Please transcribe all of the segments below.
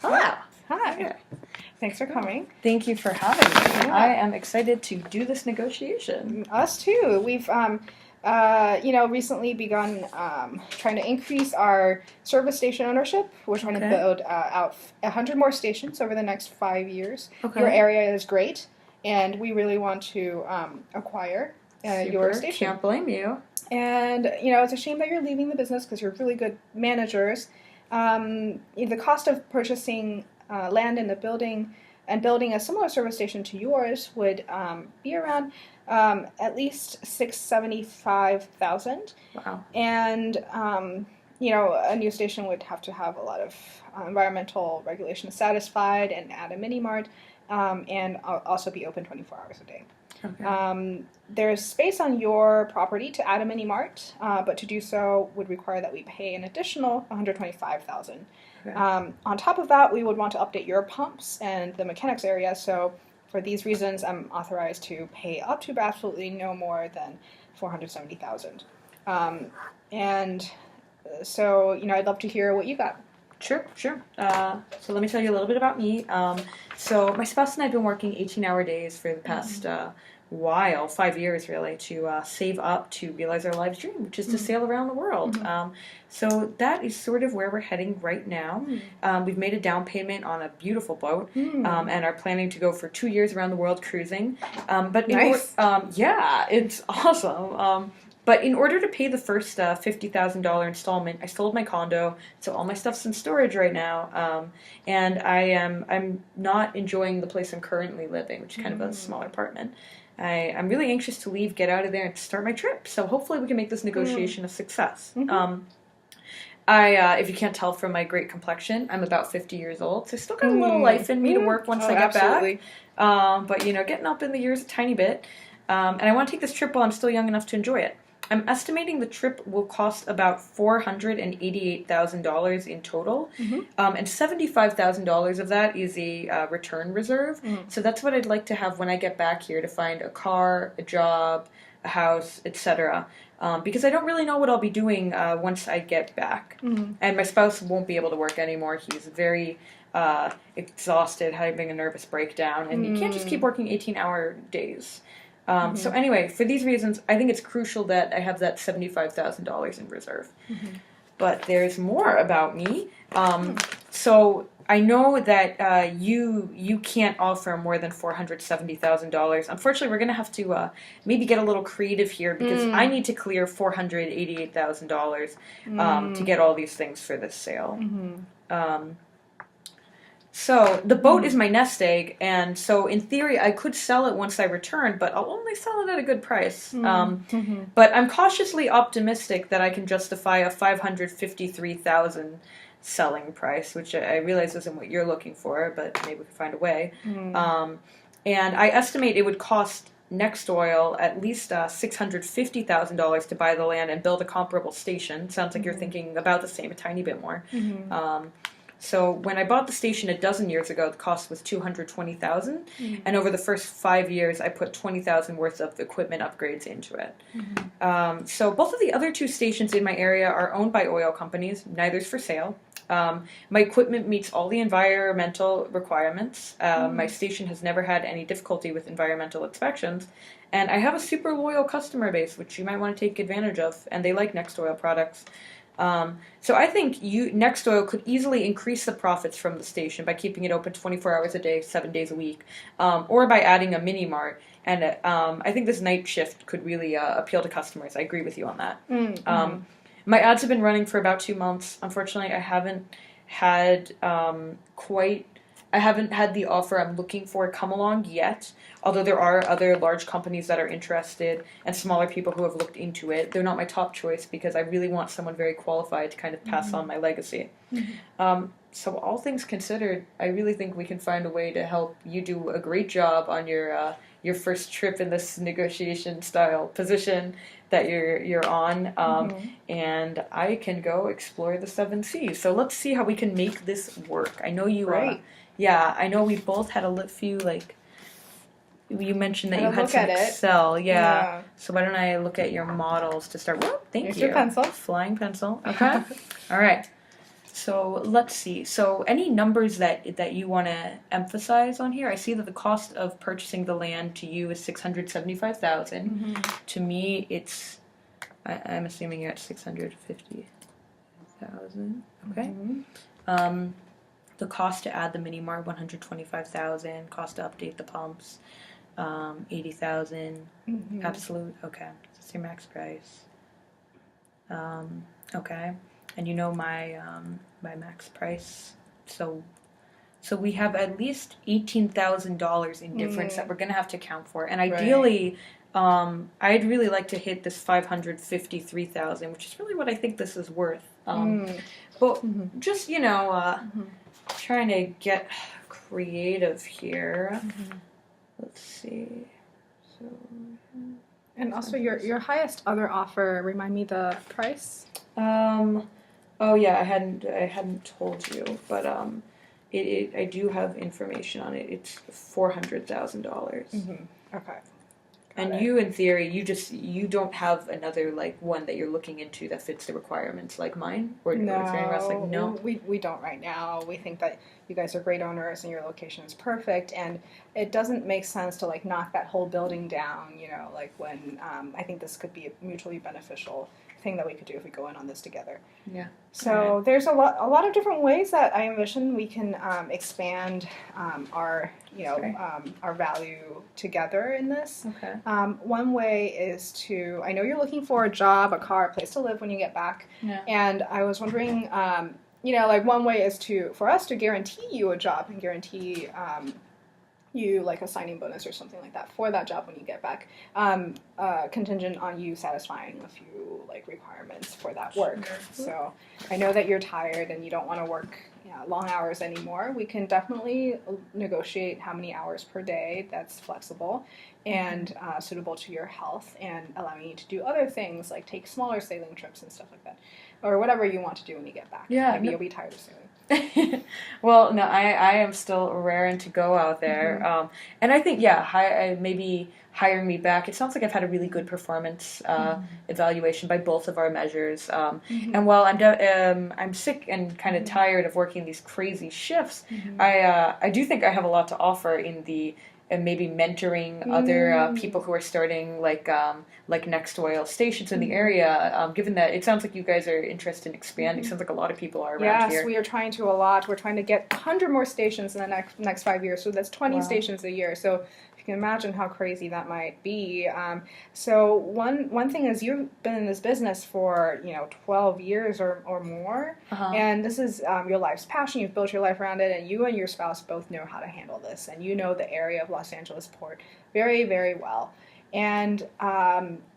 Hello. Hi. Thanks for coming. Thank you for having me. Yeah. I am excited to do this negotiation. Us too. We've, recently begun trying to increase our service station ownership. We're trying to build out 100 more stations over the next 5 years. Okay. Your area is great, and we really want to acquire your station. Can't blame you. And, it's a shame that you're leaving the business because you're really good managers. The cost of purchasing land in the building and building a similar service station to yours would be around at least $675,000. Wow. And, a new station would have to have a lot of environmental regulations satisfied and add a mini mart and also be open 24 hours a day. Okay. There's space on your property to add a mini mart, but to do so would require that we pay an additional $125,000. Okay. On top of that, we would want to update your pumps and the mechanics area. So, for these reasons, I'm authorized to pay up to absolutely no more than $470,000. So, I'd love to hear what you got. Sure. So let me tell you a little bit about me. So my spouse and I have been working 18-hour days for the past while, 5 years really, to save up to realize our life's dream, which is to sail around the world. So that is sort of where we're heading right now. We've made a down payment on a beautiful boat and are planning to go for 2 years around the world cruising. Nice. Yeah, it's awesome. But in order to pay the first $50,000 installment, I sold my condo, so all my stuff's in storage right now, and I'm not enjoying the place I'm currently living, which is kind of a smaller apartment. I'm really anxious to leave, get out of there, and start my trip. So hopefully we can make this negotiation a success. If you can't tell from my great complexion, I'm about 50 years old, so I still got a little life in me to work once I get back. But getting up in the years a tiny bit, and I want to take this trip while I'm still young enough to enjoy it. I'm estimating the trip will cost about $488,000 in total, and $75,000 of that is a return reserve. So that's what I'd like to have when I get back here to find a car, a job, a house, etc. Because I don't really know what I'll be doing once I get back. And my spouse won't be able to work anymore. He's very exhausted, having a nervous breakdown, and you can't just keep working 18-hour days. So anyway, for these reasons, I think it's crucial that I have that $75,000 in reserve. But there's more about me. So I know that you can't offer more than $470,000. Unfortunately, we're going to have to maybe get a little creative here because I need to clear $488,000 to get all these things for this sale. So the boat is my nest egg, and so in theory I could sell it once I return, but I'll only sell it at a good price. But I'm cautiously optimistic that I can justify a $553,000 selling price, which I realize isn't what you're looking for, but maybe we can find a way. And I estimate it would cost Next Oil at least $650,000 to buy the land and build a comparable station. Sounds like you're thinking about the same, a tiny bit more. So when I bought the station a dozen years ago, the cost was $220,000, and over the first 5 years, I put $20,000 worth of equipment upgrades into it. So both of the other two stations in my area are owned by oil companies. Neither's for sale. My equipment meets all the environmental requirements. My station has never had any difficulty with environmental inspections, and I have a super loyal customer base, which you might want to take advantage of, and they like Next Oil products. So I think Next Oil could easily increase the profits from the station by keeping it open 24 hours a day, 7 days a week, or by adding a mini mart. And I think this night shift could really appeal to customers. I agree with you on that. My ads have been running for about 2 months. Unfortunately, I haven't had the offer I'm looking for come along yet, although there are other large companies that are interested and smaller people who have looked into it. They're not my top choice because I really want someone very qualified to kind of pass on my legacy. So all things considered, I really think we can find a way to help you do a great job on your first trip in this negotiation style position that you're on, and I can go explore the 7 seas. So let's see how we can make this work. I know you I know we both had a few, you mentioned that you had some Excel. Yeah. So why don't I look at your models to start with? Thank you. Here's your pencil. Flying pencil. Okay. All right. So let's see. So any numbers that you want to emphasize on here? I see that the cost of purchasing the land to you is 675,000. Mm-hmm. To me, it's I'm assuming you're at 650,000. Okay. Mm-hmm. The cost to add the mini mart 125,000. Cost to update the pumps 80,000. Mm-hmm. Absolute. Okay. That's your max price. Okay. And you know my my max price, so we have at least $18,000 in difference that we're gonna have to account for. And ideally, I'd really like to hit this 553,000, which is really what I think this is worth. But just trying to get creative here. Let's see. So. And also your highest other offer. Remind me the price. Oh yeah, I hadn't told you, but I do have information on it. It's $400,000. Okay. And you, in theory, you don't have another like one that you're looking into that fits the requirements like mine, or No, we don't right now. We think that you guys are great owners and your location is perfect, and it doesn't make sense to like knock that whole building down. Like when I think this could be a mutually beneficial thing that we could do if we go in on this together. Yeah. So there's a lot of different ways that I envision we can expand our our value together in this. Okay. One way is to, I know you're looking for a job, a car, a place to live when you get back. Yeah. And I was wondering, like one way is for us to guarantee you a job and guarantee you like a signing bonus or something like that for that job when you get back, contingent on you satisfying a few like requirements for that work. Sure. So I know that you're tired and you don't want to work long hours anymore. We can definitely negotiate how many hours per day that's flexible and suitable to your health and allowing you to do other things like take smaller sailing trips and stuff like that, or whatever you want to do when you get back. Yeah, maybe you'll be tired of sailing. Well, no, I am still raring to go out there, and I think maybe hiring me back. It sounds like I've had a really good performance evaluation by both of our measures, and while I'm sick and kind of tired of working these crazy shifts, I do think I have a lot to offer in the maybe mentoring other people who are starting like next oil stations in the area, given that it sounds like you guys are interested in expanding. Sounds like a lot of people are around here. Yes, we are trying to a lot. We're trying to get 100 more stations in the next 5 years, so that's 20 stations a year. So if you can imagine how crazy that might be. So one thing is you've been in this business for 12 years or more, and this is your life's passion. You've built your life around it, and you and your spouse both know how to handle this, and you know the area of Los Angeles Port very, very well. And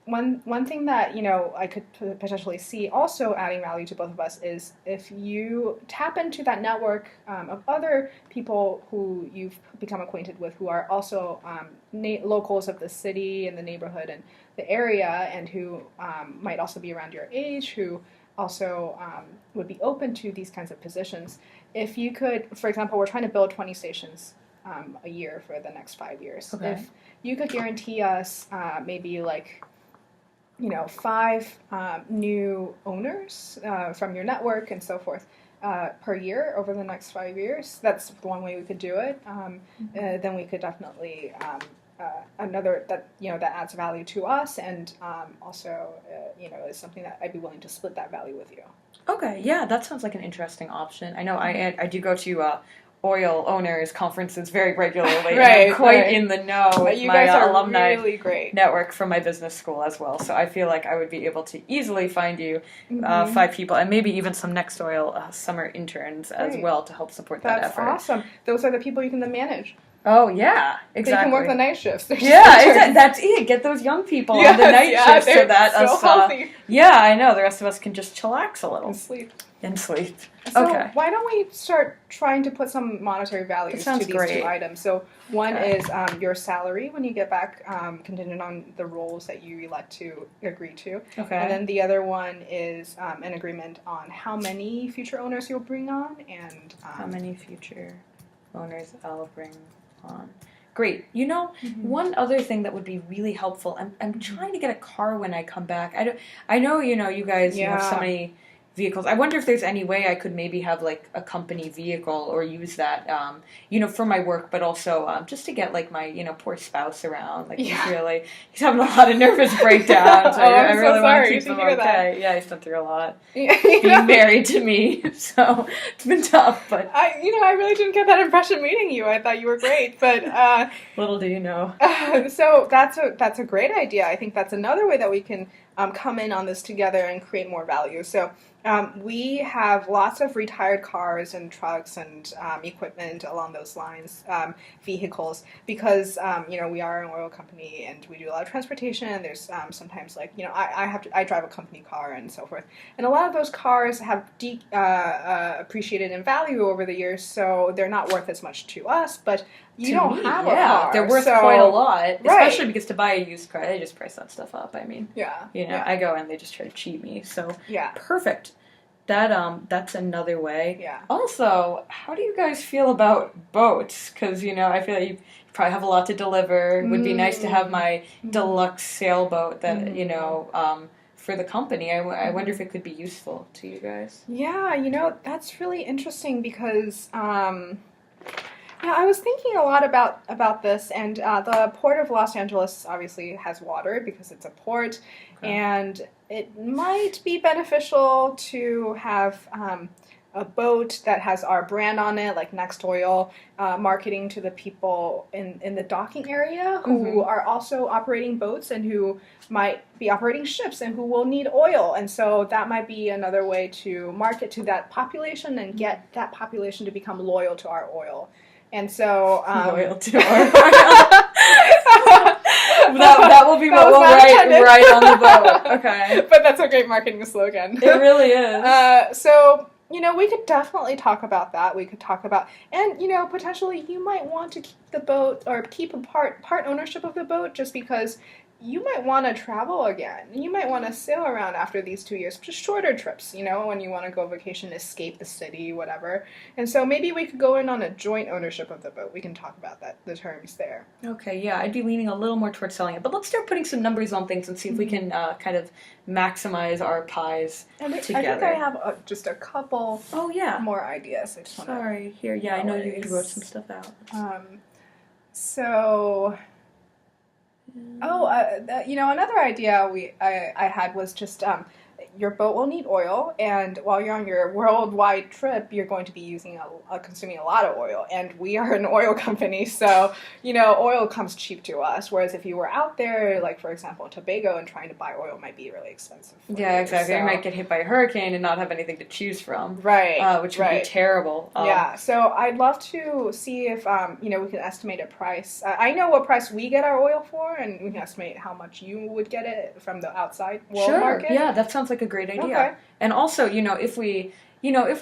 one thing that I could potentially see also adding value to both of us is if you tap into that network of other people who you've become acquainted with, who are also locals of the city and the neighborhood and the area, and who might also be around your age, who also would be open to these kinds of positions. If you could, for example, we're trying to build 20 stations a year for the next 5 years. Okay. If you could guarantee us maybe 5 new owners from your network and so forth per year over the next 5 years, that's one way we could do it. Then we could definitely another that that adds value to us, and also is something that I'd be willing to split that value with you. Okay, yeah, that sounds like an interesting option. I know I do go to oil owners conferences very regularly. Right, I'm quite right. in the know with You my guys are alumni really great. network from my business school as well. So I feel like I would be able to easily find you 5 people, and maybe even some Next Oil summer interns as well to help support that effort. That's awesome. Those are the people you can then manage. Oh, yeah, exactly. So you can work the night shifts. Yeah, that's it. Get those young people on the night shifts so that healthy. Yeah, I know. The rest of us can just chillax a little. And sleep. So okay. Why don't we start trying to put some monetary values to these 2 items? So one is your salary when you get back, contingent on the roles that you elect to agree to. Okay. And then the other one is an agreement on how many future owners you'll bring on and how many future owners I'll bring on. Great. One other thing that would be really helpful. I'm trying to get a car when I come back. I know you guys you have so many vehicles. I wonder if there's any way I could maybe have like a company vehicle or use that, for my work, but also just to get like my, poor spouse around. Like he's having a lot of nervous breakdowns. I really want to keep him okay. That. Yeah, he's been through a lot. Being married to me, so it's been tough. But I really didn't get that impression meeting you. I thought you were great, but little do you know. So that's a great idea. I think that's another way that we can come in on this together and create more value. So we have lots of retired cars and trucks and equipment along those lines, vehicles, because we are an oil company and we do a lot of transportation. There's sometimes like I drive a company car and so forth, and a lot of those cars have appreciated in value over the years, so they're not worth as much to us, but you don't have a car. They're worth quite a lot, especially because to buy a used car, they just price that stuff up. I mean, I go and they just try to cheat me. So perfect. That's another way. Yeah. Also, how do you guys feel about boats? Because I feel like you probably have a lot to deliver. It would be nice to have my deluxe sailboat that for the company. I wonder if it could be useful to you guys. Yeah, that's really interesting because. I was thinking a lot about this, and the Port of Los Angeles obviously has water because it's a port, and it might be beneficial to have a boat that has our brand on it, like Next Oil, marketing to the people in the docking area who are also operating boats and who might be operating ships and who will need oil. And so that might be another way to market to that population and get that population to become loyal to our oil. And so loyal to our oil. that will be what we'll write on the boat. Okay. But that's a great marketing slogan. It really is. So we could definitely talk about that. We could talk about, and potentially you might want to keep the boat or keep a part ownership of the boat just because you might want to travel again. You might want to sail around after these 2 years, just shorter trips, when you want to go vacation, escape the city, whatever. And so maybe we could go in on a joint ownership of the boat. We can talk about the terms there. Okay, yeah, I'd be leaning a little more towards selling it. But let's start putting some numbers on things and see if we can kind of maximize our pies together. I think I have just a couple more ideas. I just Sorry, here, I know you wrote some stuff out. Another idea I had was just your boat will need oil, and while you're on your worldwide trip, you're going to be consuming a lot of oil. And we are an oil company, so oil comes cheap to us. Whereas if you were out there, like for example, in Tobago, and trying to buy oil might be really expensive. Exactly. So. You might get hit by a hurricane and not have anything to choose from, right? Which would be terrible. So I'd love to see if we can estimate a price. I know what price we get our oil for, and we can estimate how much you would get it from the outside world market. Yeah, that sounds like a great idea. Okay. And also, if we're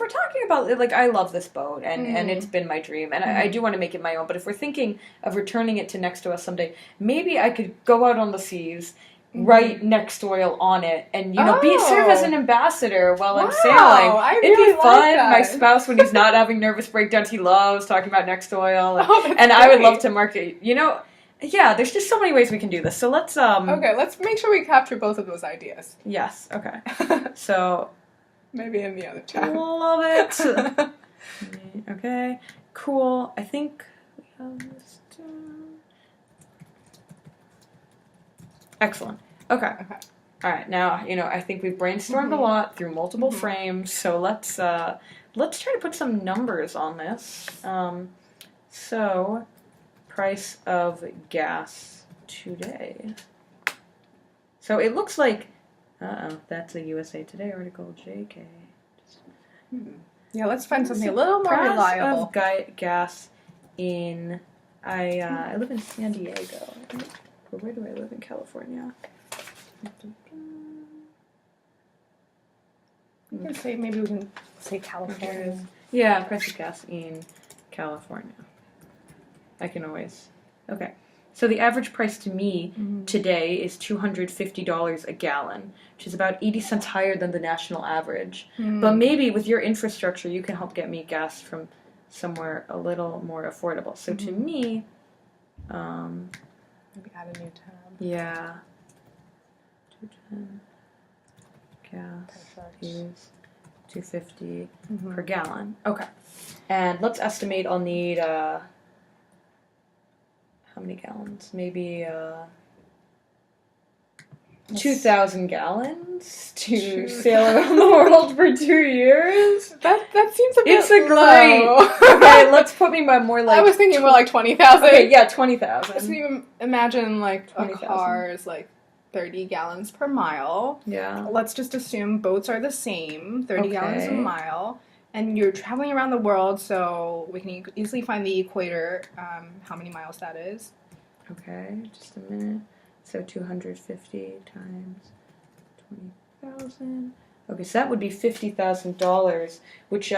talking about, like, I love this boat, and it's been my dream, and I do want to make it my own, but if we're thinking of returning it to Next Oil someday, maybe I could go out on the seas, write Next Oil on it, and, serve as an ambassador while I'm sailing. It'd be fun. My spouse, when he's not having nervous breakdowns, he loves talking about Next Oil, and I would love to market, Yeah, there's just so many ways we can do this. So let's Okay, let's make sure we capture both of those ideas. Yes, okay. So maybe in the other tab. Love it. Okay, cool. I think we have this down. Excellent. Okay. All right. Now, I think we've brainstormed a lot through multiple frames. So let's try to put some numbers on this. So price of gas today. So it looks like, that's a USA Today article, JK. Yeah, let's find something a little more reliable. Price of gas in, I live in San Diego. Or where do I live in California? Maybe we can say California. Yeah, price of gas in California. I can always. Okay. So the average price to me today is $250 a gallon, which is about 80 cents higher than the national average. But maybe with your infrastructure, you can help get me gas from somewhere a little more affordable. So to me, maybe add a new tab. Yeah. 210 gas is 250 per gallon. Okay. And let's estimate I'll need, how many gallons? Maybe, 2,000 gallons to sail around the world for 2 years. That seems a bit It's a low. great. Okay, let's put me by more like. I was thinking more like 20,000. Okay, yeah, 20,000. So you imagine like 20,000. a car is like 30 gallons per mile. Yeah. Let's just assume boats are the same, 30 gallons a Okay. mile. And you're traveling around the world, so we can easily find the equator, how many miles that is. Okay, just a minute. So 250 times 20,000. Okay, so that would be $50,000, which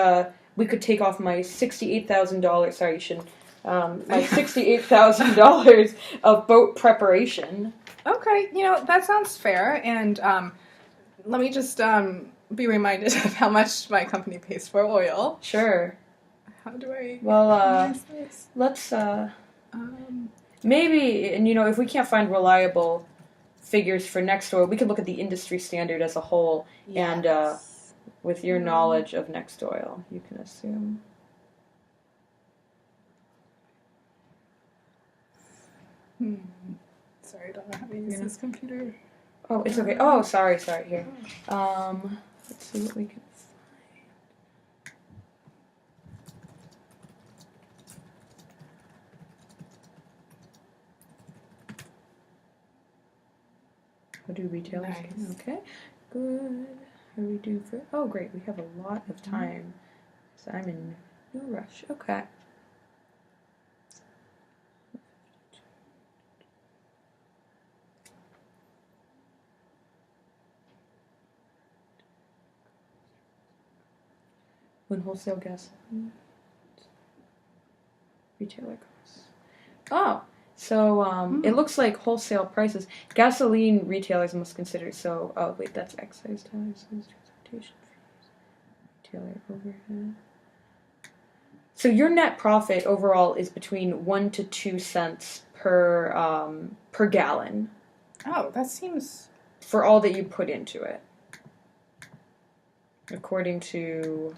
we could take off my $68,000. Sorry, you shouldn't. My $68,000 of boat preparation. Okay, that sounds fair. And let me just be reminded of how much my company pays for oil. Sure. How do I Well, this? let's maybe, and if we can't find reliable figures for Nextoil, we could look at the industry standard as a whole. Yes. And with your knowledge of Nextoil, you can assume. Sorry, I don't know how to use this computer. Oh, it's okay. Oh, sorry. Here. Let's see what we can find. What do retailers get? Nice. Okay, good. How do we do for? Oh, great. We have a lot of time, so I'm in no rush. Okay. When wholesale gas retailer costs. Oh, so it looks like wholesale prices. Gasoline retailers must consider. So, oh wait, that's excise taxes, transportation fees, retailer overhead. So your net profit overall is between 1 to 2 cents per gallon Oh, that seems... for all that you put into it, according to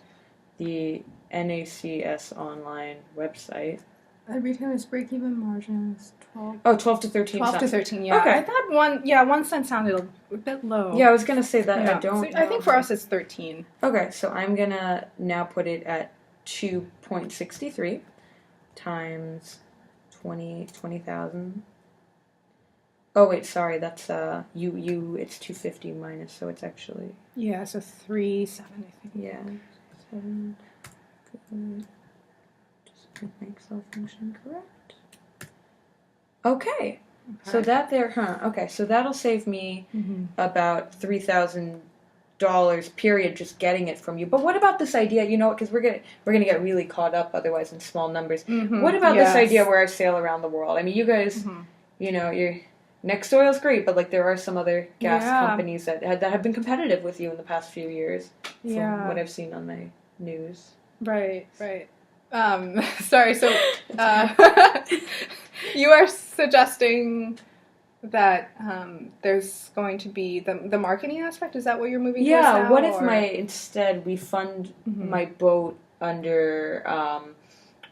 the NACS online website. retailer's break-even margin is 12. Oh, 12 to 13 12 cents. to 13, yeah. Okay. I thought 1 cent sounded a bit low. Yeah, I was going to say that. Yeah. I don't So I think for us it's 13. Okay, so I'm going to now put it at 2.63 times 20,000. Oh, wait, sorry, that's, it's 250 minus, so it's actually... Yeah, so 3.7, I think. Yeah. 7. Good. Just make my Excel function correct. Okay. So that there, okay, so that'll save me about $3,000 period just getting it from you. But what about this idea, because we're gonna get really caught up otherwise in small numbers. What about this idea where I sail around the world? I mean, you guys, your Nextoil is great, but like there are some other gas companies that have been competitive with you in the past few years from what I've seen on the news. Right. Sorry, so you are suggesting that there's going to be the marketing aspect? Is that what you're moving towards now? What if instead we fund my boat under,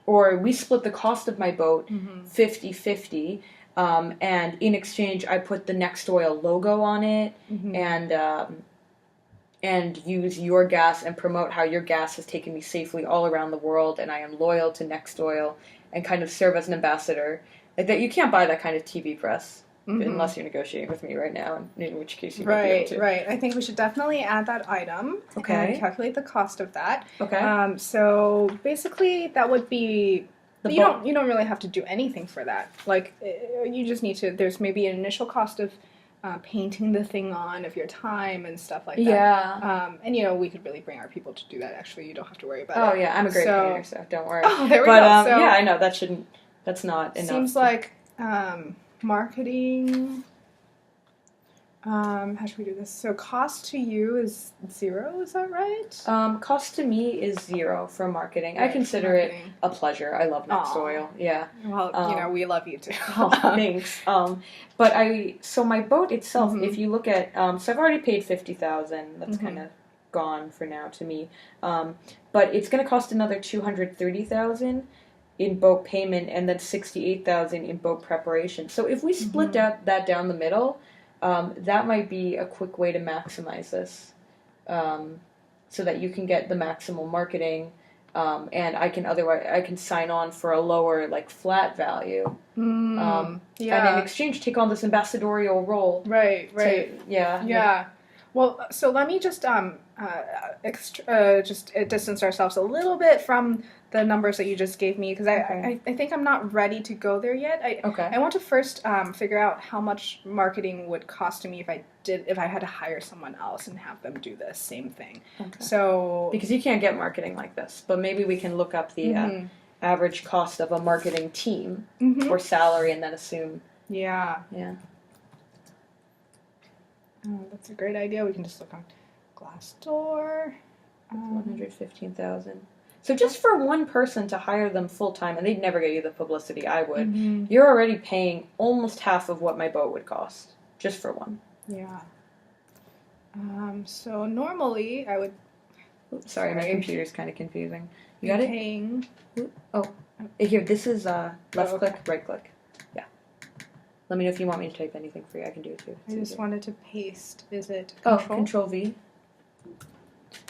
or we split the cost of my boat 50-50, and in exchange I put the Nextoil logo on it, and use your gas and promote how your gas has taken me safely all around the world, and I am loyal to Nextoil, and kind of serve as an ambassador. Like that, you can't buy that kind of TV press unless you're negotiating with me right now, in which case you might be able to. Right. I think we should definitely add that item and calculate the cost of that. Okay. So basically, that would be... You don't really have to do anything for that. Like, you just need to... There's maybe an initial cost of painting the thing on, of your time and stuff like that. Yeah. And we could really bring our people to do that. Actually, you don't have to worry about it. Oh yeah, I'm a great painter, so don't worry. Oh, there we go. So, yeah, I know that's not enough. Seems like marketing. How should we do this? So cost to you is 0, is that right? Cost to me is 0 for marketing. Right, I consider it a pleasure. I love Nextoil. Yeah. Well, we love you too. Thanks. So my boat itself, if you look at, so I've already paid $50,000. That's kind of gone for now to me. But it's going to cost another $230,000 in boat payment and then $68,000 in boat preparation. So if we split that down the middle, that might be a quick way to maximize this, so that you can get the maximal marketing, and I can sign on for a lower like flat value, and in exchange take on this ambassadorial role. Right. Yeah. Well, so let me just distance ourselves a little bit from the numbers that you just gave me, because I think I'm not ready to go there yet. I want to first figure out how much marketing would cost to me if I had to hire someone else and have them do the same thing. Okay. So because you can't get marketing like this, but maybe we can look up the average cost of a marketing team or salary and then assume. Yeah. Oh, that's a great idea. We can just look on Glassdoor. 115,000. So just for one person to hire them full time, and they'd never get you the publicity I would, you're already paying almost half of what my boat would cost, just for one. Yeah. So normally I would... Oops, sorry, my computer's kind of confusing. You got it? Oh, here, this is left click, right click. Yeah. Let me know if you want me to type anything for you. I can do it too. I just wanted to paste. Is it Control? Control V.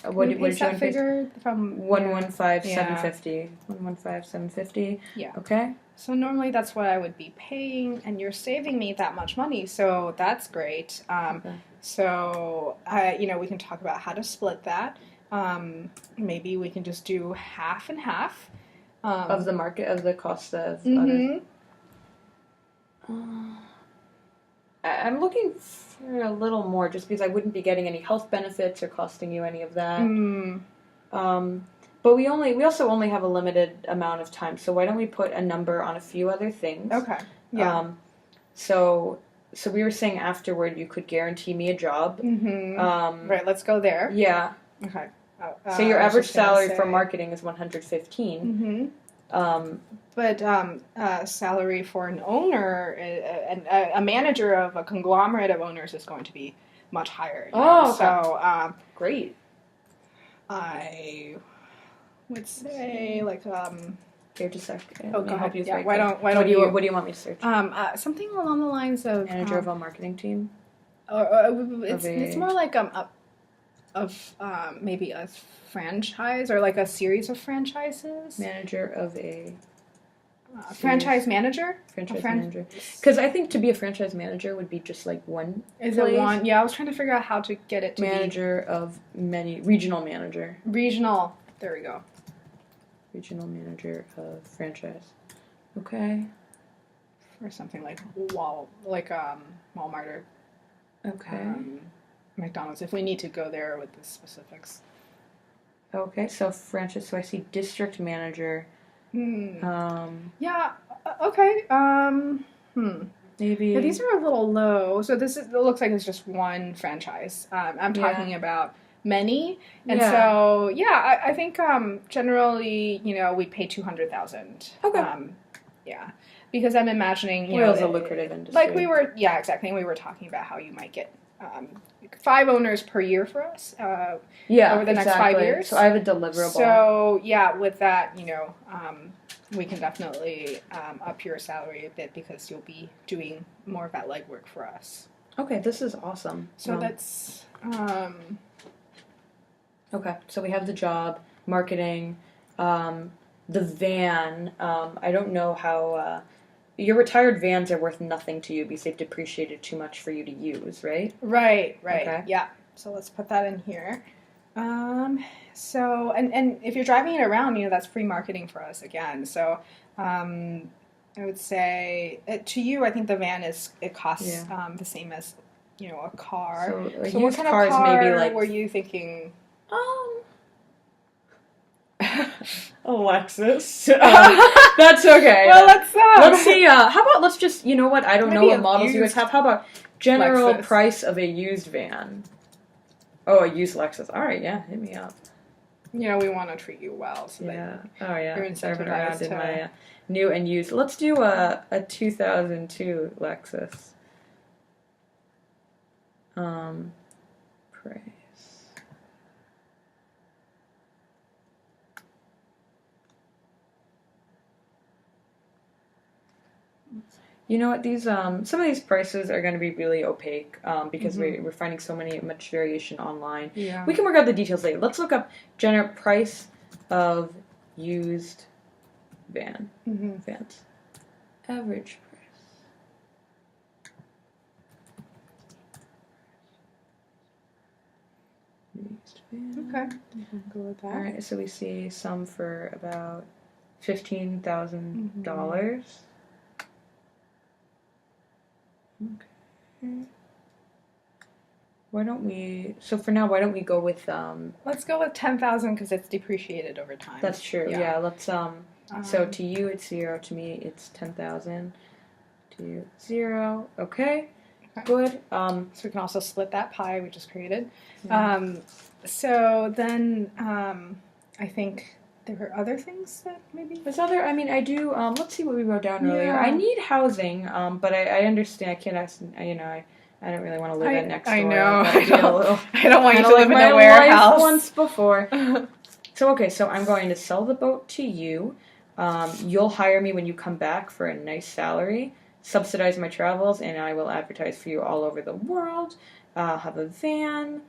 What did you want to figure from 115,750. 115,750. Yeah. Okay. So normally that's what I would be paying, and you're saving me that much money, so that's great. So we can talk about how to split that. Maybe we can just do half and half of the market of the cost of. I'm looking for a little more, just because I wouldn't be getting any health benefits or costing you any of that. But we also only have a limited amount of time, so why don't we put a number on a few other things? Okay. Yeah. So we were saying afterward you could guarantee me a job. Right. Let's go there. Yeah. Okay. So your average salary for marketing is $115. But salary for an owner, a manager of a conglomerate of owners is going to be much higher. Okay. So great. I would say Here, just a sec. Oh, go ahead. Yeah. What do you want me to search? Something along the lines of manager of a marketing team. It's more like maybe a franchise or like a series of franchises. Manager of a franchise manager. Franchise manager. Because I think to be a franchise manager would be just like one. Is it one? Yeah, I was trying to figure out how to get it to manager of many regional manager. Regional. There we go. Regional manager of franchise. Okay. Or something like Walmart or McDonald's, if we need to go there with the specifics. Okay, so franchise. So I see district manager. Yeah. Okay. Maybe. Yeah, these are a little low. So it looks like it's just one franchise. I'm talking about many, and so I think generally we pay $200,000. Okay. Yeah, because I'm imagining oil's a lucrative industry. Like exactly. We were talking about how you might get 5 owners per year for us. Over the next 5 years. So I have a deliverable. So with that, we can definitely up your salary a bit because you'll be doing more of that legwork for us. Okay, this is awesome. So that's. Okay, so we have the job, marketing, the van. I don't know how. Your retired vans are worth nothing to you because they've depreciated too much for you to use, right? Right. Okay. Yeah. So let's put that in here. So and if you're driving it around, that's free marketing for us again. So I would say to you, I think the van costs the same as a car. So what kind of car were you thinking? A Lexus. That's okay. Well, let's see. How about let's just I don't know what models you guys have. How about general Lexus. Price of a used van? Oh, a used Lexus. All right, yeah, hit me up. We want to treat you well. So that you're incentivized around in my new and used. Let's do a 2002 Lexus. Price You know what? These some of these prices are going to be really opaque because we're finding much variation online. Yeah. We can work out the details later. Let's look up price of used vans. Average price. Used van. Okay. Go with that. All right. So we see some for about $15,000. Okay. Why don't we go with Let's go with 10,000 because it's depreciated over time. That's true. Yeah, let's so to you it's 0, to me it's 10,000. To you 0. Okay. Good. So we can also split that pie we just created. Yeah. So then I think there were other things that maybe... There's other, I do, let's see what we wrote down earlier. Yeah. I need housing, but I understand, I can't ask, I don't really want to live at next door. I know. I don't want you to live in a warehouse. Once before. So I'm going to sell the boat to you. You'll hire me when you come back for a nice salary, subsidize my travels, and I will advertise for you all over the world. I'll have a van.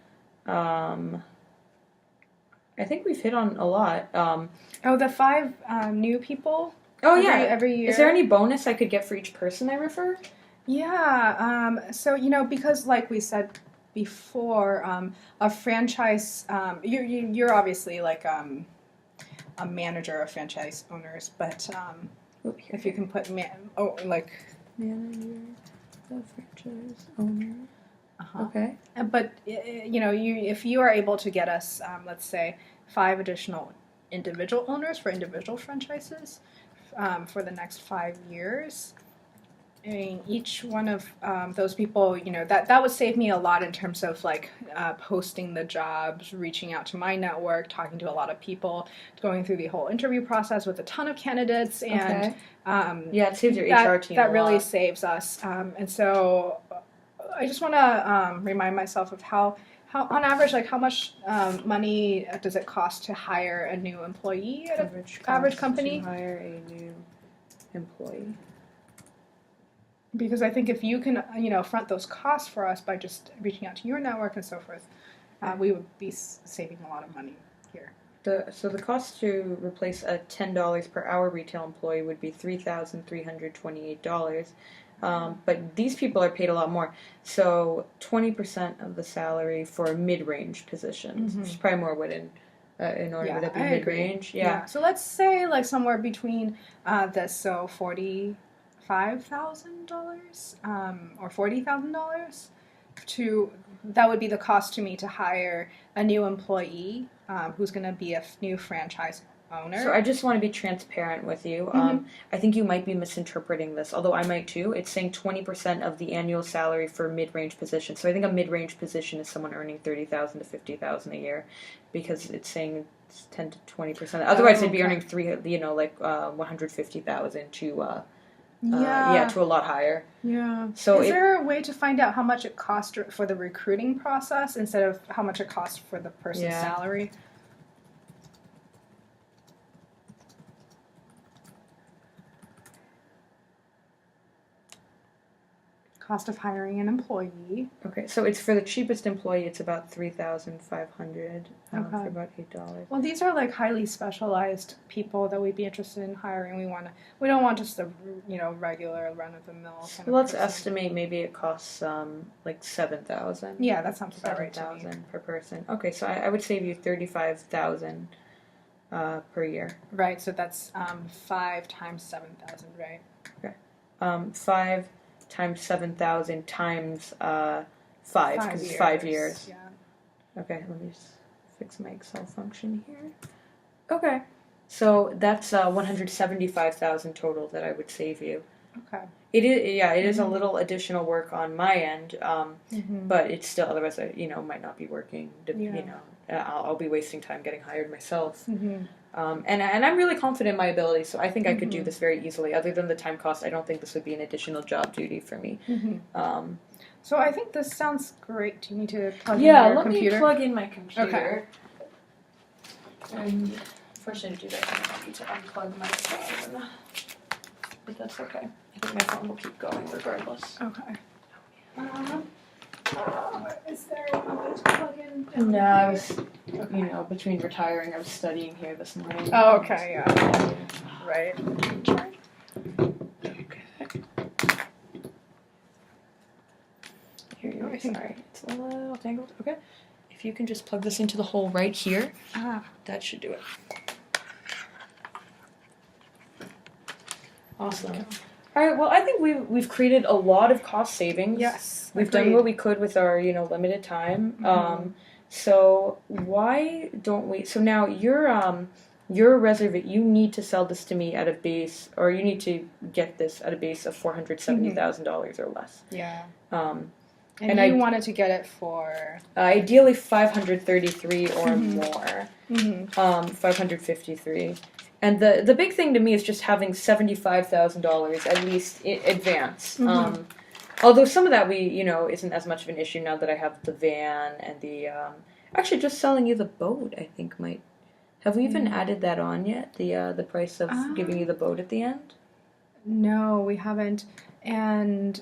I think we've hit on a lot. The 5 new people. Oh, every year. Is there any bonus I could get for each person I refer? Yeah. So because like we said before, a franchise. You're obviously like a manager of franchise owners, but if you can put manager of franchise owner. Okay. But if you are able to get us, let's say, 5 additional individual owners for individual franchises for the next 5 years. I mean, each one of those people, that would save me a lot in terms of like posting the jobs, reaching out to my network, talking to a lot of people, going through the whole interview process with a ton of candidates, and it saves your HR team. That really saves us, and so I just want to remind myself of how on average, like how much money does it cost to hire a new employee at an average company? To hire a new employee. Because I think if you can, front those costs for us by just reaching out to your network and so forth, we would be saving a lot of money here. So the cost to replace a $10 per hour retail employee would be $3,328. But these people are paid a lot more. So 20% of the salary for mid-range positions, which is probably more in order would that be mid-range? Yeah. So let's say like somewhere between $45,000 or $40,000 that would be the cost to me to hire a new employee who's going to be a new franchise owner. So I just want to be transparent with you. I think you might be misinterpreting this, although I might too. It's saying 20% of the annual salary for mid-range position. So I think a mid-range position is someone earning $30,000 to $50,000 a year, because it's saying it's 10 to 20%. Otherwise, they'd be earning $150,000 to. To a lot higher. Yeah. So is there a way to find out how much it costs for the recruiting process instead of how much it costs for the person's salary? Cost of hiring an employee. Okay, so it's for the cheapest employee. It's about $3,500 for about $8. Well, these are like highly specialized people that we'd be interested in hiring. We don't want just the regular run of the mill. So let's estimate maybe it costs like $7,000. Yeah, that sounds about right. $7,000 per person. Okay, so I would save you $35,000 per year. Right. So that's 5 times 7,000, right? Okay. 5 times 7,000 times 5, because it's 5 years. Yeah. Okay, let me just fix my Excel function here. Okay, so that's $175,000 total that I would save you. Okay. It is a little additional work on my end, but it's still, otherwise I might not be working. I'll be wasting time getting hired myself. And I'm really confident in my ability, so I think I could do this very easily. Other than the time cost, I don't think this would be an additional job duty for me. So I think this sounds great. Do you need to plug in your computer? Yeah, let me plug in my computer. Okay. And first I need to do that. I need to unplug my phone. but that's okay. I think my phone will keep going regardless. Okay. Is there a way to plug in? No, I was, between retiring, I was studying here this morning. Oh, okay, yeah. Right. Okay. Here you are. Sorry, it's a little tangled. Okay. If you can just plug this into the hole right here, that should do it. Awesome. Okay. All right. Well, I think we've created a lot of cost savings. Yes. We've done what we could with our limited time. Mm-hmm. So why don't we? So now your reservation. You need to sell this to me at a base, or you need to get this at a base of $470,000 or less. Yeah. And you wanted to get it for ideally 533 or more. Mm-hmm. 553. And the big thing to me is just having $75,000 at least in advance. Mm-hmm. Although some of that isn't as much of an issue now that I have the van and the actually just selling you the boat. I think might have we even added that on yet? The price of giving you the boat at the end. No, we haven't. And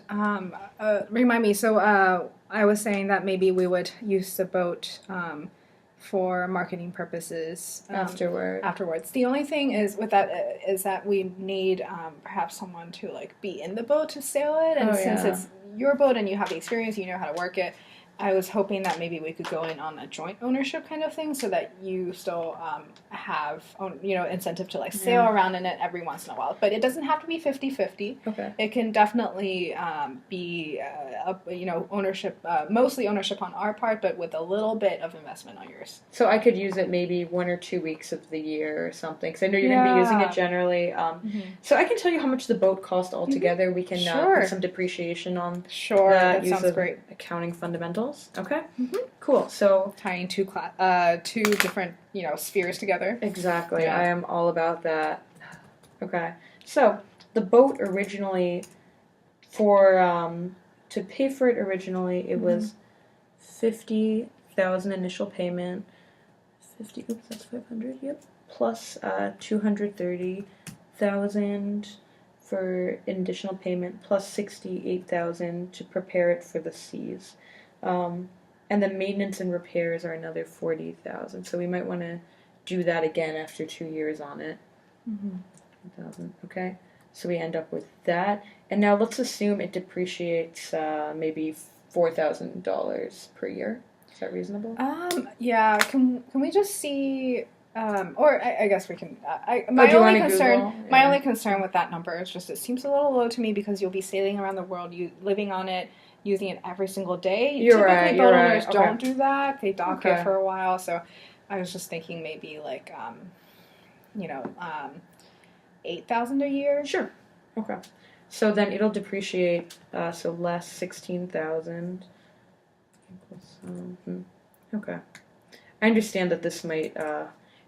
remind me. So I was saying that maybe we would use the boat for marketing purposes afterwards. The only thing is with that is that we need perhaps someone to be in the boat to sail it, and since it's your boat and you have the experience, you know how to work it. I was hoping that maybe we could go in on a joint ownership kind of thing, so that you still have incentive to sail around in it every once in a while. But it doesn't have to be 50-50. Okay. It can definitely be ownership, mostly ownership on our part, but with a little bit of investment on yours. So I could use it maybe 1 or 2 weeks of the year or something, because I know you're going to be using it generally. So I can tell you how much the boat cost altogether. We can put some depreciation on that sounds great. Accounting fundamentals. Okay. Cool. So tying two different spheres together. Exactly. Yeah. I am all about that. Okay. So the boat originally, to pay for it originally, it was $50,000 initial payment. 50. Oops, that's 500. Yep. Plus $230,000 for an additional payment, plus $68,000 to prepare it for the seas. And the maintenance and repairs are another $40,000. So we might want to do that again after 2 years on it. Okay. So we end up with that. And now let's assume it depreciates maybe $4,000 per year. Is that reasonable? Yeah. Can we just see? Or I guess we can. My only concern with that number is just it seems a little low to me, because you'll be sailing around the world, living on it, using it every single day. Typically, boat owners don't do that. They dock it for a while. So I was just thinking maybe $8,000 a year. Sure. Okay. So then it'll depreciate. So less $16,000. Okay. I understand that this might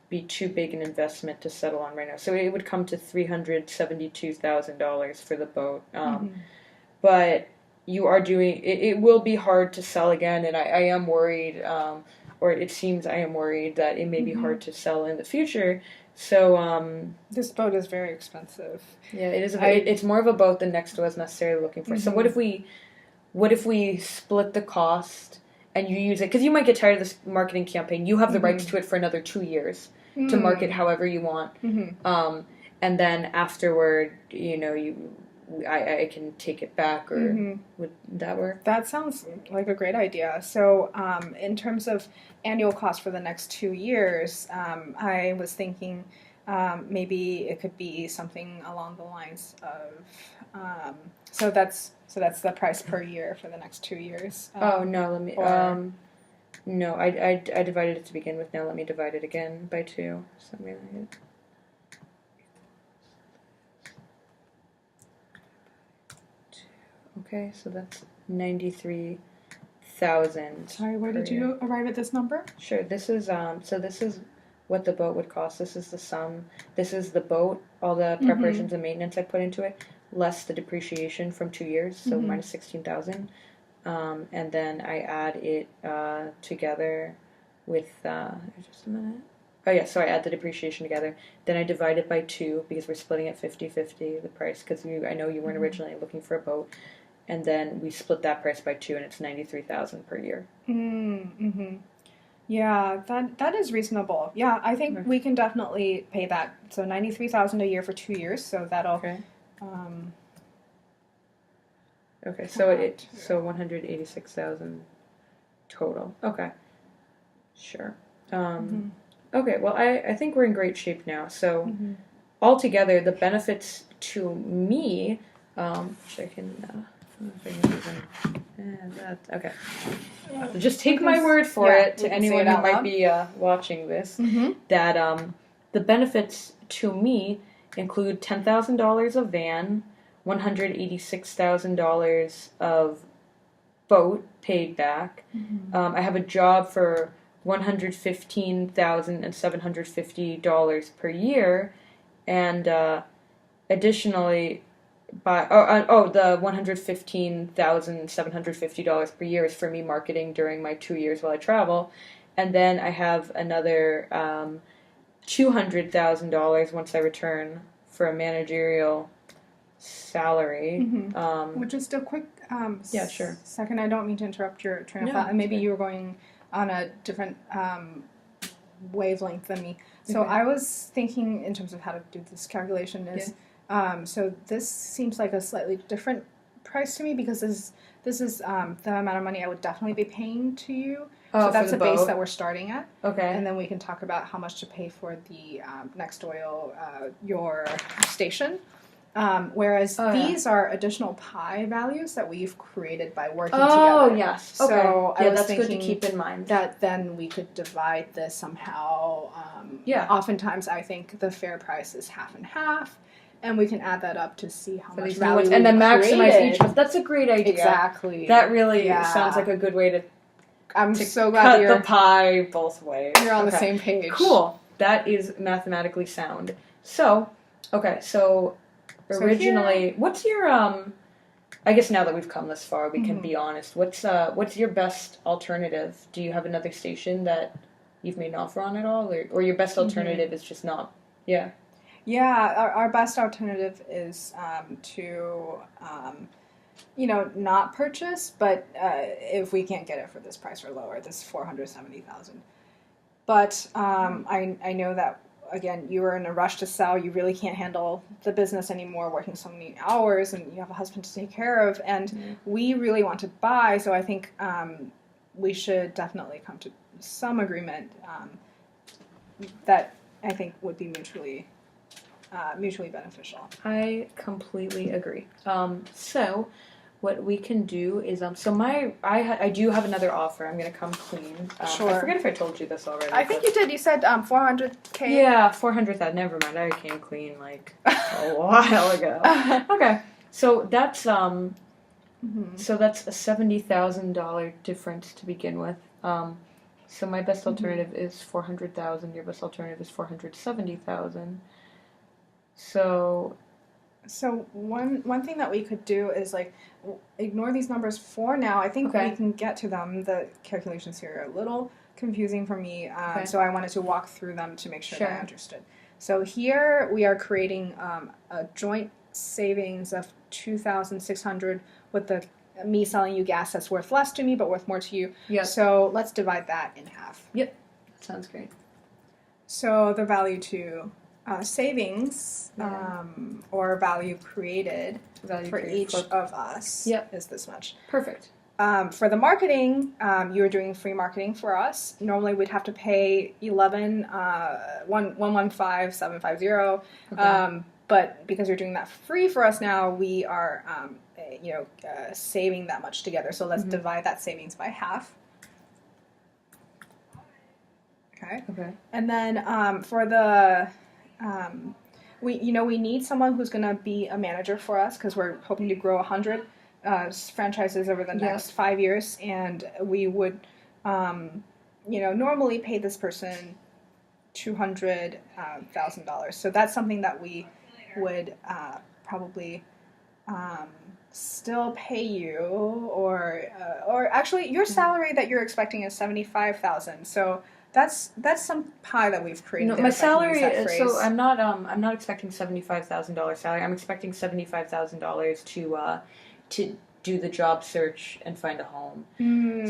be too big an investment to settle on right now. So it would come to $372,000 for the boat. But you are doing it will be hard to sell again, and I am worried, or it seems I am worried that it may be hard to sell in the future. So this boat is very expensive. Yeah, it is. It's more of a boat than Next was necessarily looking for. So what if we split the cost and you use it, because you might get tired of this marketing campaign. You have the rights to it for another 2 years to market however you want, and then afterward, I can take it back, or would that work? That sounds like a great idea. So in terms of annual cost for the next 2 years, I was thinking maybe it could be something along the lines of so that's the price per year for the next 2 years. No, let me no, I divided it to begin with. Now let me divide it again by 2. So okay, so that's 93,000. Sorry, where did you arrive at this number? Sure. This is this is what the boat would cost. This is the sum. This is the boat, all the preparations and maintenance I put into it, less the depreciation from 2 years, so minus 16,000. And then I add it together with just a minute. oh yeah, so I add the depreciation together. Then I divide it by 2 because we're splitting it 50-50, the price, because I know you weren't originally looking for a boat. And then we split that price by 2, and it's $93,000 per year. Mm-hmm. Yeah, that is reasonable. Yeah, I think we can definitely pay that. So $93,000 a year for 2 years. So that'll. Okay. Okay, so 186,000 total. Okay. Sure. Okay, well, I think we're in great shape now. So altogether, the benefits to me, which I can, okay. Just take my word for it, to anyone who might be watching this, that the benefits to me include $10,000 of van, $186,000 of boat paid back. I have a job for $115,750 per year, and additionally, the $115,750 per year is for me marketing during my 2 years while I travel, and then I have another $200,000 once I return for a managerial salary. Just a quick yeah, sure. second. I don't mean to interrupt your train of thought, and maybe you were going on a different wavelength than me. So I was thinking in terms of how to do this calculation is, so this seems like a slightly different price to me because this is the amount of money I would definitely be paying to you. So that's the base that we're starting at. Okay. And then we can talk about how much to pay for the Next Oil, your station. Whereas these are additional pie values that we've created by working together. Oh, yes. So I was thinking good to keep in mind. That then we could divide this somehow. Oftentimes I think the fair price is half and half. And we can add that up to see how much value and then maximize each. That's a great idea. Exactly. That really sounds like a good way to. I'm so glad cut the pie both ways. You're on the same page. Cool. That is mathematically sound. So, originally, what's your I guess now that we've come this far, we can be honest. What's your best alternative? Do you have another station that you've made an offer on at all, or your best alternative is just not? Yeah. Yeah, our best alternative is to, not purchase, but if we can't get it for this price or lower, this $470,000. But I know that, again, you were in a rush to sell. You really can't handle the business anymore, working so many hours, and you have a husband to take care of. And we really want to buy, so I think we should definitely come to some agreement that I think would be mutually beneficial. I completely agree. So what we can do is I do have another offer. I'm going to come clean. Sure. I forget if I told you this already. I think you did. You said $400K. Yeah, 400,000. Never mind. I came clean like a while ago. Okay. So that's so that's a $70,000 difference to begin with. So my best alternative is 400,000. Your best alternative is 470,000. So one thing that we could do is ignore these numbers for now. I think we can get to them. The calculations here are a little confusing for me, so I wanted to walk through them to make sure that I understood. So here we are creating a joint savings of $2,600 with me selling you gas that's worth less to me but worth more to you. Yep. So let's divide that in half. Yep, that sounds great. So the value to savings or value created for each of us is this much. Perfect. For the marketing, you were doing free marketing for us. Normally we'd have to pay $11,115,750. But because you're doing that free for us now, we are saving that much together. So let's divide that savings by half. Okay. And then for the we need someone who's going to be a manager for us because we're hoping to grow 100 franchises over the next 5 years, and we would normally pay this person $200,000. So that's something that we would probably still pay you, or actually your salary that you're expecting is $75,000. So That's some pie that we've created. No, there, my if I can use salary. that So phrase. I'm not expecting $75,000 salary. I'm expecting $75,000 to do the job search and find a home.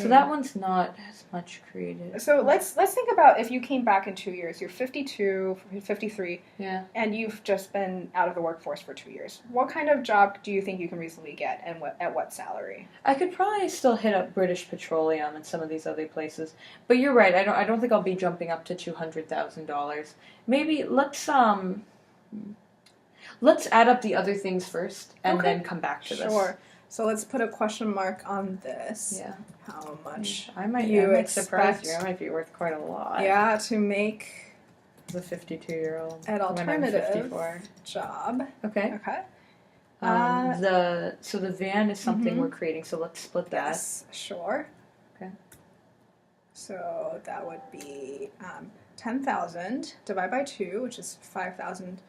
So that one's not as much creative. So let's think about if you came back in 2 years. You're 52, 53, Yeah. and you've just been out of the workforce for 2 years. What kind of job do you think you can reasonably get, and at what salary? I could probably still hit up British Petroleum and some of these other places, but you're right. I don't think I'll be jumping up to $200,000. Maybe let's add up the other things first and then come back to this. Sure. So let's put a question mark on this. Yeah. How much I might surprise you. I might be worth quite a lot. Yeah, to make the 52-year-old an alternative 54. job. Okay. Okay. So the van is something we're creating. So let's split that. Yes, sure. Okay. So that would be 10,000 divided by 2, which is 5,000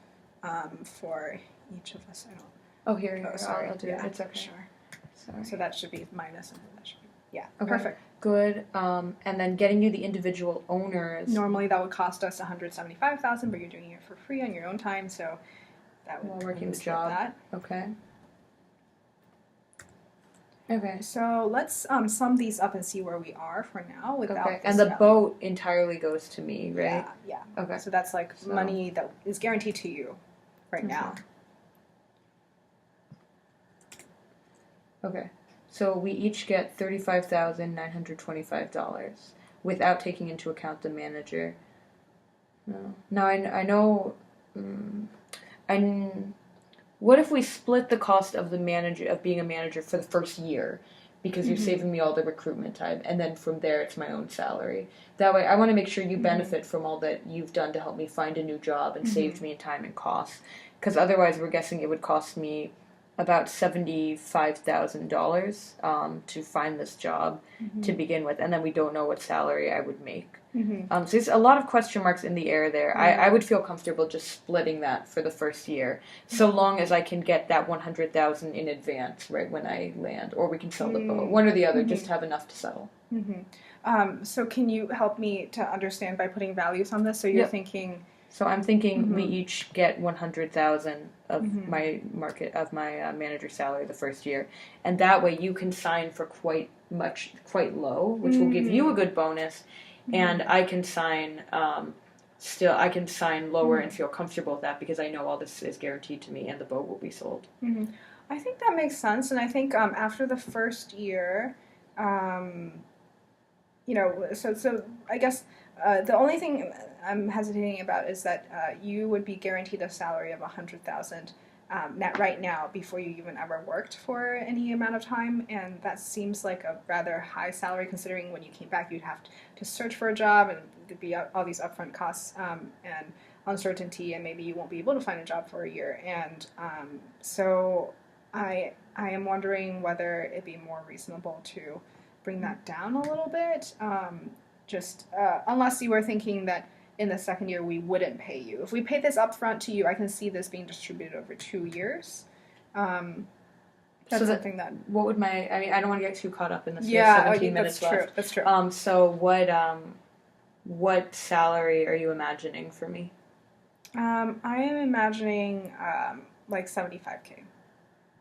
for each of us. I don't. Oh, here. Oh, sorry. I'll do it. It's okay. Sure. Sorry. So that should be minus, and that should be Okay. perfect. Good. And then getting you the individual owners. Normally that would cost us 175,000, but you're doing it for free on your own time, so that would While working the split job. That. Okay. Okay. So let's sum these up and see where we are for now without. Okay. And the boat entirely goes to me, right? Yeah. Okay. So that's like money that is guaranteed to you right now. Okay. So we each get $35,925 without taking into account the manager. No. Now I know. What if we split the cost of being a manager for the first year, because you're saving me all the recruitment time, and then from there it's my own salary. That way, I want to make sure you benefit from all that you've done to help me find a new job and saved me in time and costs. Because otherwise, we're guessing it would cost me about $75,000 to find this job to begin with, and then we don't know what salary I would make. So there's a lot of question marks in the air there. I would feel comfortable just splitting that for the first year, so long as I can get that $100,000 in advance, right when I land, or we can sell the boat, one or the other, just to have enough to settle. So can you help me to understand by putting values on this? So you're thinking. So I'm thinking we each get $100,000 of my manager salary the first year, and that way you can sign for quite low, which will give you a good bonus, and I can sign lower and feel comfortable with that because I know all this is guaranteed to me and the boat will be sold. I think that makes sense, and I think after the first year, so I guess the only thing I'm hesitating about is that you would be guaranteed a salary of $100,000 right now before you even ever worked for any amount of time, and that seems like a rather high salary considering when you came back you'd have to search for a job and there'd be all these upfront costs and uncertainty, and maybe you won't be able to find a job for a year, and so I am wondering whether it'd be more reasonable to bring that down a little bit, unless you were thinking that in the second year we wouldn't pay you. If we pay this upfront to you, I can see this being distributed over 2 years. That's something that. What would I don't want to get too caught up in this. Yeah, 17 minutes left. That's true. So what salary are you imagining for me? I am imagining like $75,000.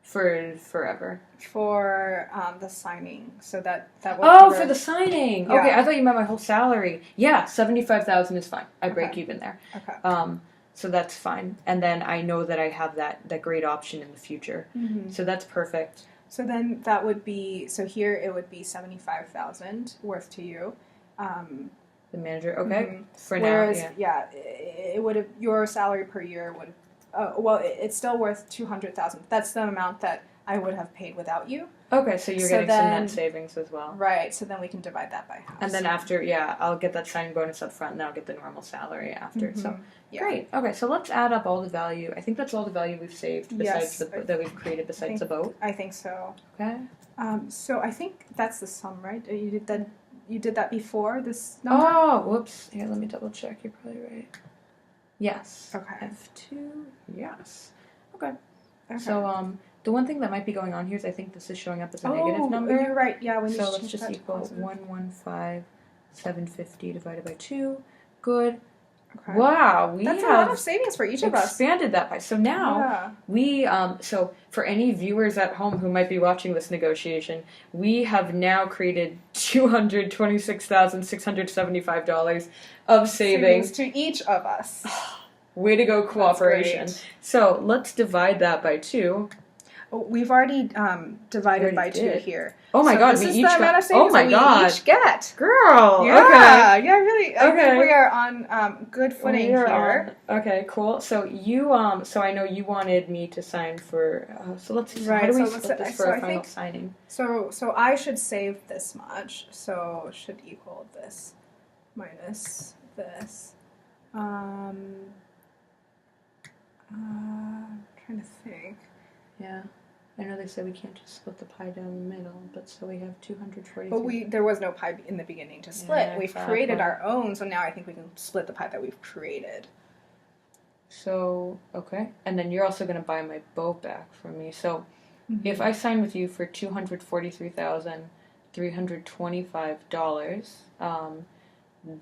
For forever. For the signing, so that will for the signing. Yeah. Okay, I thought you meant my whole salary. Yeah, $75,000 is fine. I break even there. Okay. So that's fine, and then I know that I have that great option in the future. So that's perfect. So then that would be here. It would be $75,000 worth to you. The manager, okay. For Whereas, now, yeah. It would have your salary per year would. It's still worth $200,000. That's the amount that I would have paid without you. Okay, so you're getting some net savings as well. Right, so then we can divide that by half. And then after, I'll get that signing bonus up front, and then I'll get the normal salary after. So, great. Okay, so let's add up all the value. I think that's all the value we've saved besides that we've created besides the boat. I think so. Okay. So I think that's the sum, right? You did that before this number? Oh, whoops. Here, let me double check. You're probably right. Yes. Okay. F2. Yes. Okay. So the one thing that might be going on here is I think this is showing up as a negative number. You're right. Yeah. So let's just equal 115 750 divided by 2. Good. Okay. Wow, we That's have a lot of savings for each of us. expanded that by. So now we so for any viewers at home who might be watching this negotiation, we have now created $226,675 of savings to each of us. Way to go, cooperation. So let's divide that by 2. Oh, we've already divided by 2 here. Oh my god, this we is each the amount of got. savings Oh my god, we each get. girl. Yeah, okay. yeah, really. I think we are on good footing here. Okay, cool. So you so I know you wanted me to sign for. So let's. Right. How do we split this for a final signing? So I should save this much. So it should equal this minus this. Trying to think. Yeah. I know they said we can't just split the pie down the middle, but so we have 240. But there was no pie in the beginning to split. Yeah, we've created our own, so now I think we can split the pie that we've created. So, okay. And then you're also going to buy my boat back from me. So, if I sign with you for $243,325,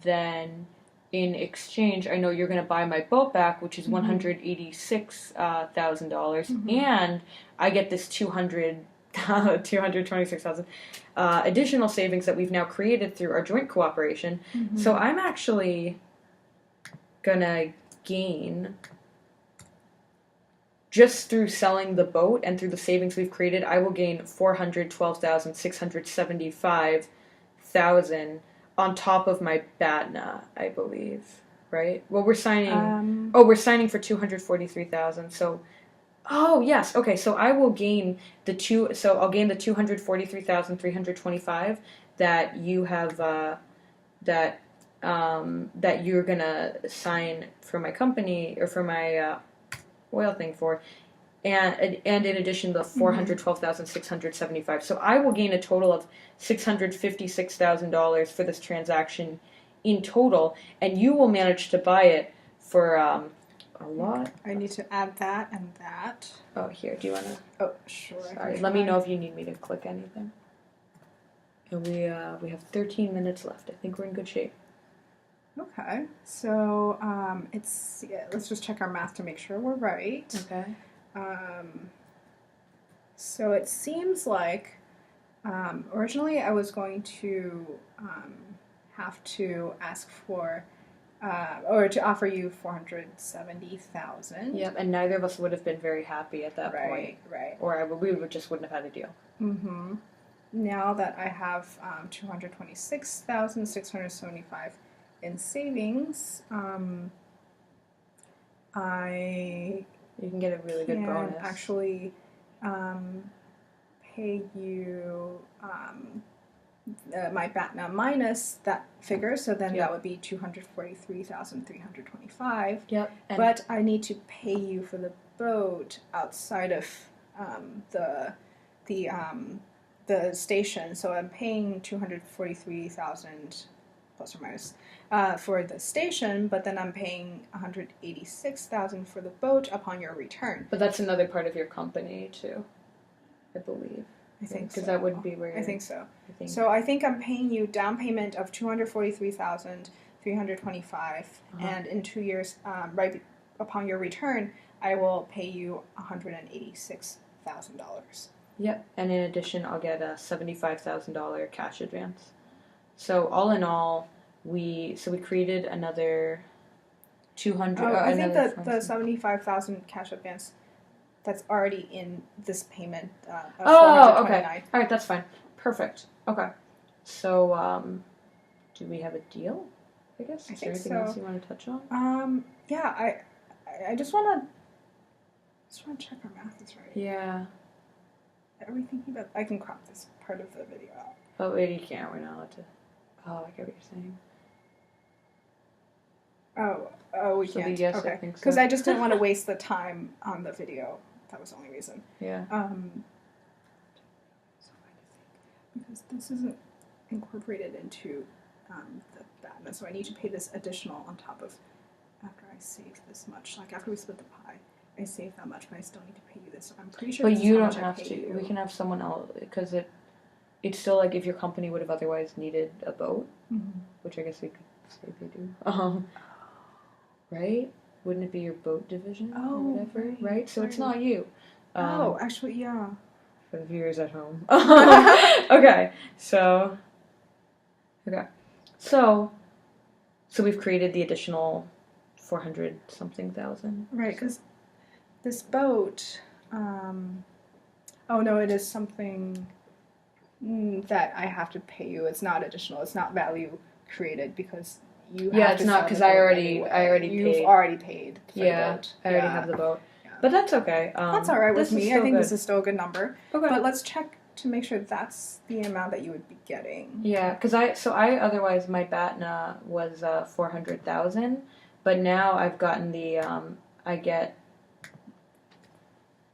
then in exchange, I know you're going to buy my boat back, which is $186,000, and I get this 226,000 additional savings that we've now created through our joint cooperation. So I'm actually gonna gain, just through selling the boat and through the savings we've created, I will gain $412,675,000 on top of my BATNA, I believe, right? Well, we're signing. We're signing for 243,000. So, oh yes, okay. So I will gain the two. So I'll gain the 243,325 that you have. That you're gonna sign for my company or for my oil thing for. And in addition, the 412,675. So I will gain a total of $656,000 for this transaction in total, and you will manage to buy it for a lot. I need to add that and that. Oh, here. Do you want to? Oh, sure. Sorry. Let me know if you need me to click anything. And we have 13 minutes left. I think we're in good shape. Okay. So let's just check our math to make sure we're right. Okay. So it seems like originally I was going to have to ask for or to offer you 470,000. Yep, and neither of us would have been very happy at that point. Right. Or we just wouldn't have had a deal. Mm-hmm. Now that I have 226,675 in savings, You can get a really good bonus. Actually, pay you my BATNA minus that figure, so then that would be 243,325. Yep. But I need to pay you for the boat outside of the station, so I'm paying 243,000 plus or minus for the station, but then I'm paying 186,000 for the boat upon your return. But that's another part of your company too, I believe. I think because that would be where. I think so. So I think I'm paying you down payment of 243,325, and in 2 years, right upon your return, I will pay you $186,000. Yep, and in addition, I'll get a $75,000 cash advance. So all in all, we created another 200. I think that the 75,000 cash advance, that's already in this payment. Okay. All right, that's fine. Perfect. Okay. So, do we have a deal? I guess. Is there anything else you want to touch on? Yeah. I just want to check our math is right. Yeah. Are we thinking about? I can crop this part of the video out. Oh wait, you can't. We're not allowed to. Oh, I get what you're saying. Oh, we can't. Yes, okay. I think so. Because I just didn't want to waste the time on the video. That was the only reason. Yeah. Because this isn't incorporated into the BATNA, so I need to pay this additional on top of after I save this much. Like after we split the pie, I save that much, but I still need to pay you this. So I'm pretty sure. But you don't have to. We can have someone else because it's still like if your company would have otherwise needed a boat, which I guess we could say they do. Right? Wouldn't it be your boat division or whatever? Right? So it's not you. Actually, yeah. For the viewers at home. Okay. So we've created the additional 400 something thousand. Right, because this boat, it is something that I have to pay you. It's not additional. It's not value created because you have it's to not sell because the I boat already anyway. You've paid. already paid for the boat. I already have the boat. Yeah. But that's okay. That's all right with me. I think good. this is still a good number. Okay. But let's check to make sure that's the amount that you would be getting. Yeah, because I otherwise my BATNA was 400,000, but now I've gotten the I get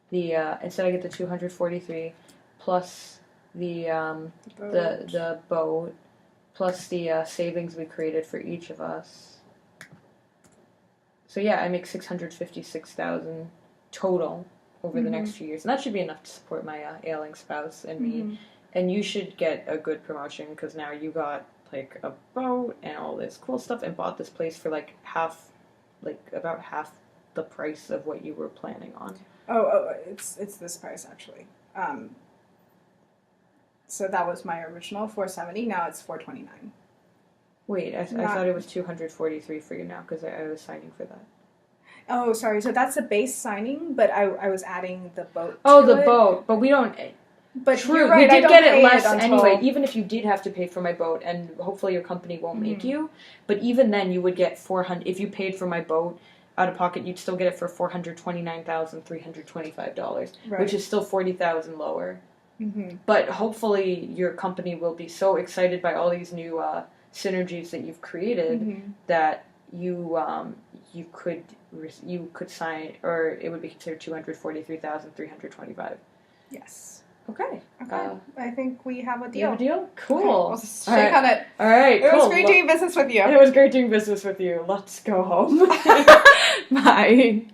the instead I get the 243 plus the boat plus the savings we created for each of us. So yeah, I make 656,000 total over the next few years, and that should be enough to support my ailing spouse and me. And you should get a good promotion because now you got like a boat and all this cool stuff, and bought this place for about half the price of what you were planning on. It's this price actually. So that was my original 470. Now it's 429. Wait, I thought it was 243 for you now because I was signing for that. Oh, sorry. So that's the base signing, but I was adding the boat. Boat, but we don't. But true, you're right, we did get it less until... anyway. Even if you did have to pay for my boat, and hopefully your company won't make you. But even then, you would get 400. If you paid for my boat out of pocket, you'd still get it for $429,325, which is still 40,000 lower. But hopefully your company will be so excited by all these new synergies that you've created that you could sign, or it would be considered 243,325. Yes. Okay. I think we have a deal. You have a deal? Cool. Okay. We'll shake on it. All right. It was great doing business with you. It was great doing business with you. Let's go home. Bye.